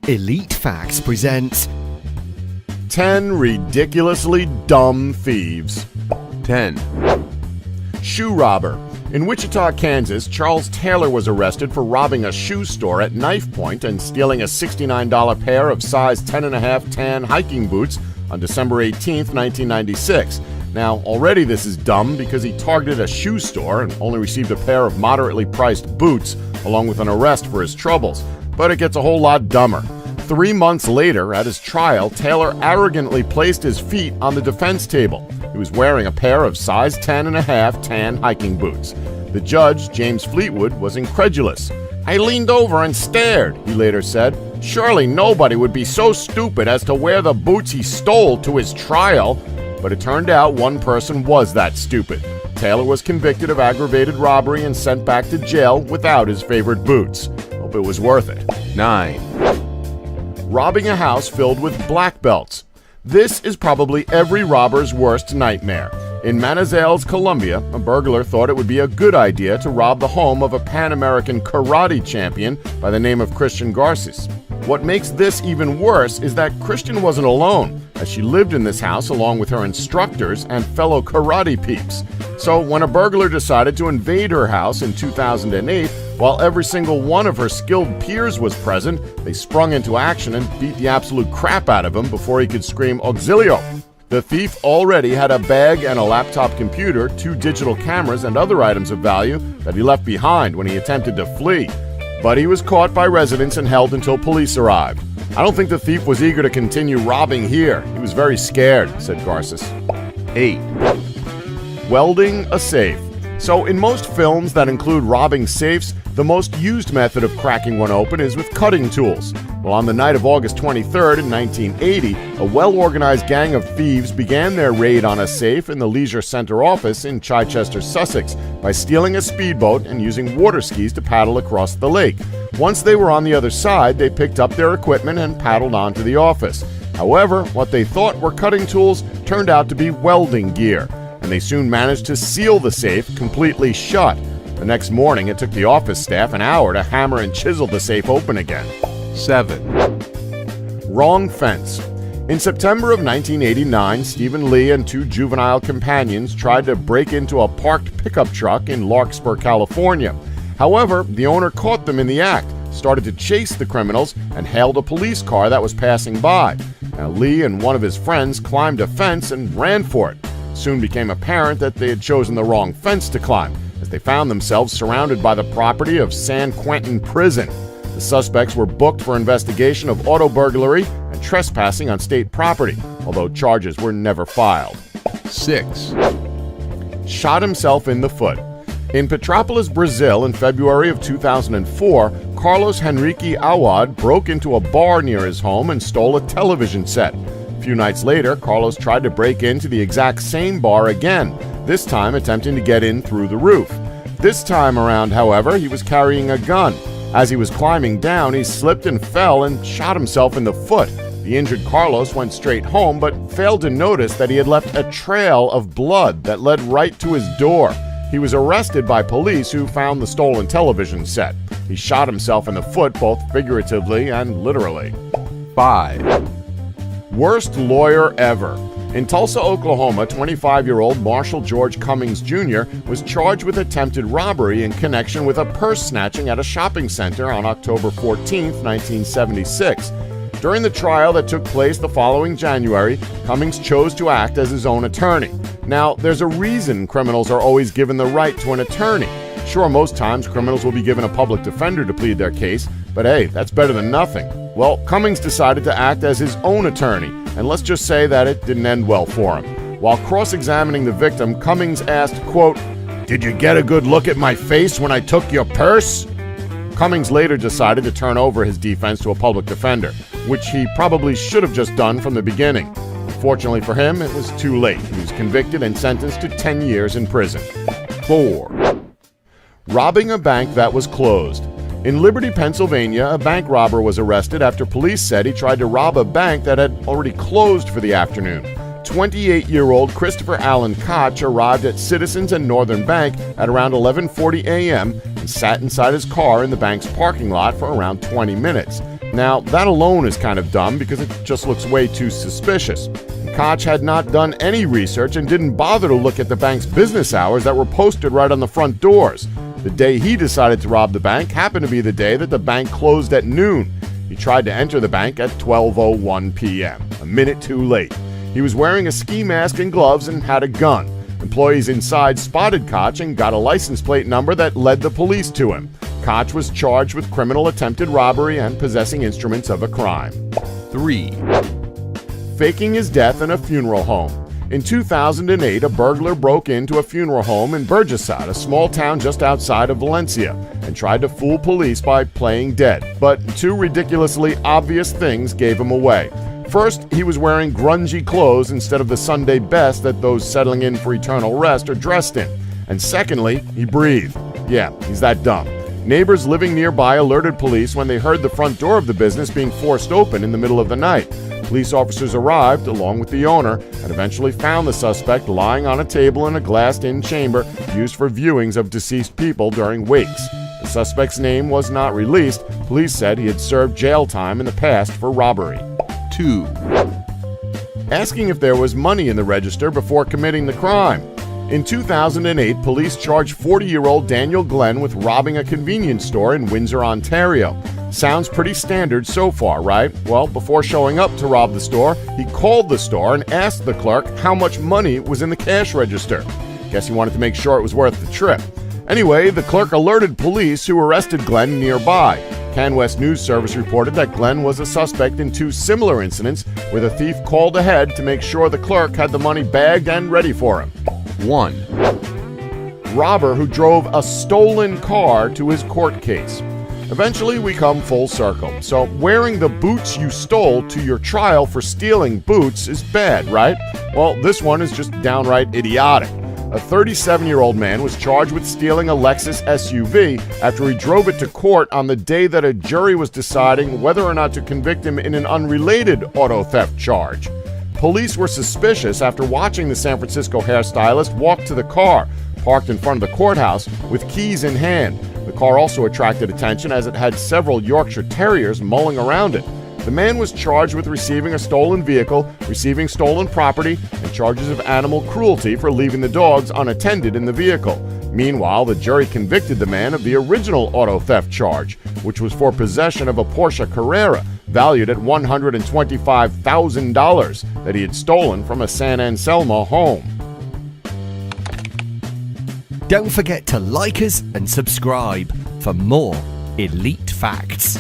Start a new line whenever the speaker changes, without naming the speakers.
Elite Facts presents
10 ridiculously dumb thieves.
10.
Shoe robber. In Wichita, Kansas, Charles Taylor was arrested for robbing a shoe store at knife point and stealing a $69 pair of size 10.5 tan hiking boots on December 18, 1996. Now, already this is dumb because he targeted a shoe store and only received a pair of moderately priced boots, along with an arrest for his troubles. But it gets a whole lot dumber. 3 months later, at his trial, Taylor arrogantly placed his feet on the defense table. He was wearing a pair of size 10.5 tan hiking boots. The judge, James Fleetwood, was incredulous. "I leaned over and stared," he later said. "Surely nobody would be so stupid as to wear the boots he stole to his trial." But it turned out one person was that stupid. Taylor was convicted of aggravated robbery and sent back to jail without his favorite boots. Hope it was worth it.
9.
Robbing a house filled with black belts. This is probably every robber's worst nightmare. In Manizales, Colombia, a burglar thought it would be a good idea to rob the home of a Pan-American karate champion by the name of Christian Garces. What makes this even worse is that Christian wasn't alone, as she lived in this house along with her instructors and fellow karate peeps. So when a burglar decided to invade her house in 2008, while every single one of her skilled peers was present, they sprung into action and beat the absolute crap out of him before he could scream "Auxilio!" The thief already had a bag and a laptop computer, 2 digital cameras, and other items of value that he left behind when he attempted to flee. But he was caught by residents and held until police arrived. "I don't think the thief was eager to continue robbing here. He was very scared," said Garces.
8.
Welding a safe. So in most films that include robbing safes, the most used method of cracking one open is with cutting tools. Well, on the night of August 23rd in 1980, a well-organized gang of thieves began their raid on a safe in the Leisure Center office in Chichester, Sussex, by stealing a speedboat and using water skis to paddle across the lake. Once they were on the other side, they picked up their equipment and paddled on to the office. However, what they thought were cutting tools turned out to be welding gear, and they soon managed to seal the safe completely shut. The next morning, it took the office staff an hour to hammer and chisel the safe open again.
7.
Wrong fence. In September of 1989, Stephen Lee and 2 juvenile companions tried to break into a parked pickup truck in Larkspur, California. However, the owner caught them in the act, started to chase the criminals, and hailed a police car that was passing by. Now, Lee and one of his friends climbed a fence and ran for it. Soon became apparent that they had chosen the wrong fence to climb, as they found themselves surrounded by the property of San Quentin Prison. The suspects were booked for investigation of auto burglary and trespassing on state property, although charges were never filed.
6.
Shot himself in the foot. In Petrópolis, Brazil, in February of 2004, Carlos Henrique Awad broke into a bar near his home and stole a television set. A few nights later, Carlos tried to break into the exact same bar again, this time attempting to get in through the roof. This time around, however, he was carrying a gun. As he was climbing down, he slipped and fell and shot himself in the foot. The injured Carlos went straight home, but failed to notice that he had left a trail of blood that led right to his door. He was arrested by police, who found the stolen television set. He shot himself in the foot, both figuratively and literally.
5.
Worst lawyer ever. In Tulsa, Oklahoma, 25-year-old Marshall George Cummings Jr. was charged with attempted robbery in connection with a purse snatching at a shopping center on October 14, 1976. During the trial that took place the following January, Cummings chose to act as his own attorney. Now, there's a reason criminals are always given the right to an attorney. Sure, most times criminals will be given a public defender to plead their case, but hey, that's better than nothing. Well, Cummings decided to act as his own attorney, and let's just say that it didn't end well for him. While cross-examining the victim, Cummings asked, quote, "Did you get a good look at my face when I took your purse?" Cummings later decided to turn over his defense to a public defender, which he probably should have just done from the beginning. Unfortunately for him, it was too late. He was convicted and sentenced to 10 years in prison. 4. Robbing a bank that was closed. In Liberty, Pennsylvania, a bank robber was arrested after police said he tried to rob a bank that had already closed for the afternoon. 28-year-old Christopher Allen Koch arrived at Citizens and Northern Bank at around 11:40 a.m. and sat inside his car in the bank's parking lot for around 20 minutes. Now, that alone is kind of dumb because it just looks way too suspicious. Koch had not done any research and didn't bother to look at the bank's business hours that were posted right on the front doors. The day he decided to rob the bank happened to be the day that the bank closed at noon. He tried to enter the bank at 12:01 p.m., a minute too late. He was wearing a ski mask and gloves and had a gun. Employees inside spotted Koch and got a license plate number that led the police to him. Koch was charged with criminal attempted robbery and possessing instruments of a crime.
3.
Faking his death in a funeral home. In 2008, a burglar broke into a funeral home in Burjassot, a small town just outside of Valencia, and tried to fool police by playing dead. But two ridiculously obvious things gave him away. First, he was wearing grungy clothes instead of the Sunday best that those settling in for eternal rest are dressed in. And secondly, he breathed. Yeah, he's that dumb. Neighbors living nearby alerted police when they heard the front door of the business being forced open in the middle of the night. Police officers arrived, along with the owner, and eventually found the suspect lying on a table in a glassed-in chamber used for viewings of deceased people during wakes. The suspect's name was not released. Police said he had served jail time in the past for robbery.
2.
Asking if there was money in the register before committing the crime. In 2008, police charged 40-year-old Daniel Glenn with robbing a convenience store in Windsor, Ontario. Sounds pretty standard so far, right? Well, before showing up to rob the store, he called the store and asked the clerk how much money was in the cash register. Guess he wanted to make sure it was worth the trip. Anyway, the clerk alerted police, who arrested Glenn nearby. CanWest News Service reported that Glenn was a suspect in two similar incidents where the thief called ahead to make sure the clerk had the money bagged and ready for him.
1.
Robber who drove a stolen car to his court case. Eventually, we come full circle. So, wearing the boots you stole to your trial for stealing boots is bad, right? Well, this one is just downright idiotic. A 37-year-old man was charged with stealing a Lexus SUV after he drove it to court on the day that a jury was deciding whether or not to convict him in an unrelated auto theft charge. Police were suspicious after watching the San Francisco hairstylist walk to the car, parked in front of the courthouse, with keys in hand. The car also attracted attention as it had several Yorkshire Terriers mulling around it. The man was charged with receiving a stolen vehicle, receiving stolen property, and charges of animal cruelty for leaving the dogs unattended in the vehicle. Meanwhile, the jury convicted the man of the original auto theft charge, which was for possession of a Porsche Carrera, valued at $125,000, that he had stolen from a San Anselmo home.
Don't forget to like us and subscribe for more elite facts.